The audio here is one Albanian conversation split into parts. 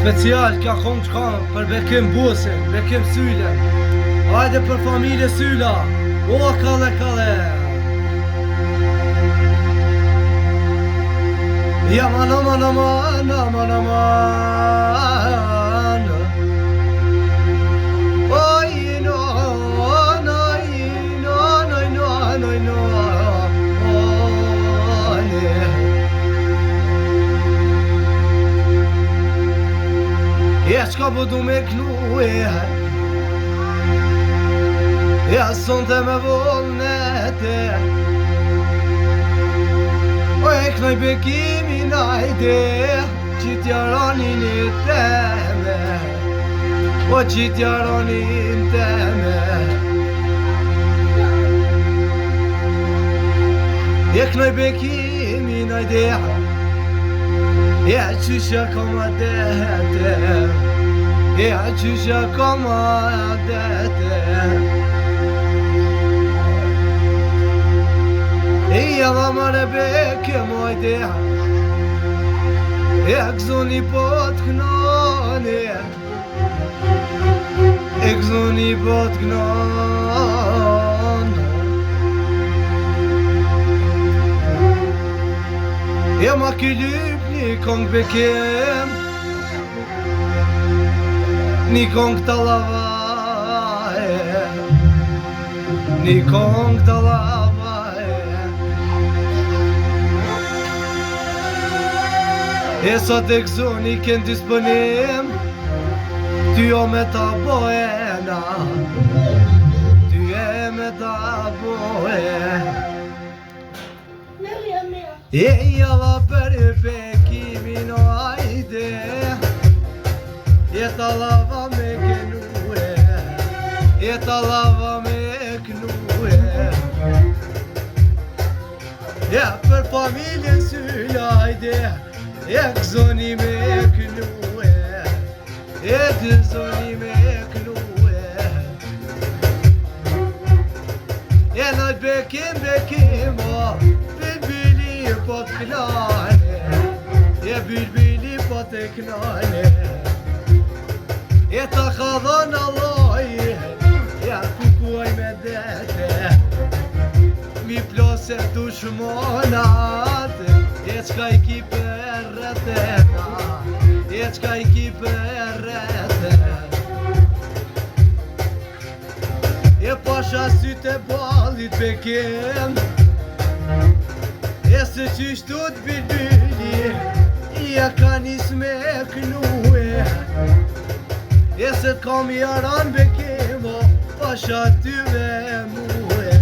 Special ka kong qkan për Bekim Busin, Bekim Syle. Hajde për familje Syla. O kalle kalle. Aman aman aman aman aman. Oy no no no no no no no. Qka po du me knu sonte me vullnete o e knoj Bekimin ajde qitja ronin i teme o qitja ronin teme e knoj Bekimin ajde qysha koma dete qysha koma dete java mare Bekim ojde gzoni pot knone gzoni pot knone ma ki lyp një kong Bekim një kong të lavaje një kong të lavaje sot e gzoni kënë disponim ty o me ta bojena ty e me ta bojena java për Bekimin ajde ta lava me kënue ta lava me kënue për familjen Syla ajde gzoni me kënue gzoni me kënue nëjt Bekim Bekim bilbili po të knane bilbili po të knane ta ka dhënë Alloj kukuaj me dete mi plose dushmonat qka i ki për rretena qka i ki për rretena pasha syte ballit Bekim se qyshtut bilbili ka nis me knue se t'kam i aran Bekim pasha tyve muhe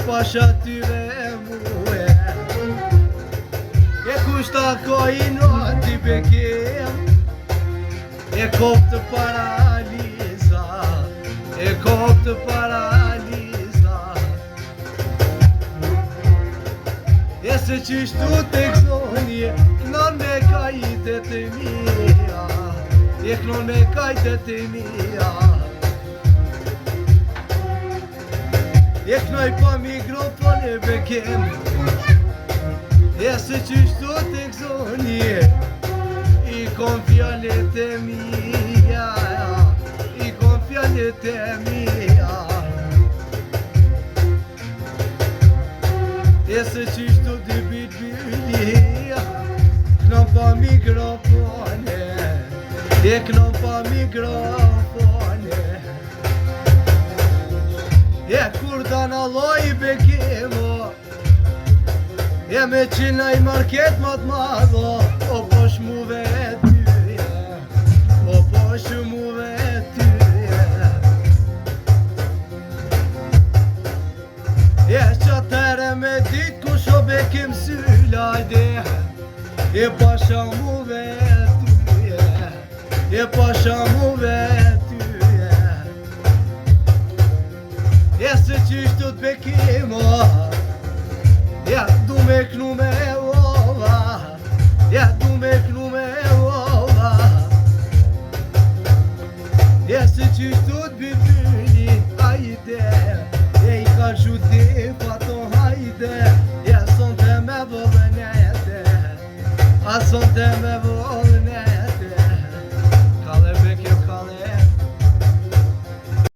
pasha tyve muhe kushta ko i noti Bekim kop të paraliza kop të paraliza se qishtu të gzoni knon me kajtet e mija knon me kajtet e mija knoj pa mikrofon e Bekim se qishtu të gzoni i kon fjallet e mija i kon fjallet e mija se qishtu të bilbili knon pa mikrofone knon pa mikrofone kur dan Alloj Bekim me qina i market mat madho po shmuve tyje po shmuve tyje qatere me dit kush o Bekim Syla ajde pasha muve tyje pasha muve tyje se qishtut Bekim du me knu me ova du me knu me ova se qishtut bilbili ajde i ka shuti fato hajde sonte me vëllënete sonte me vëllënete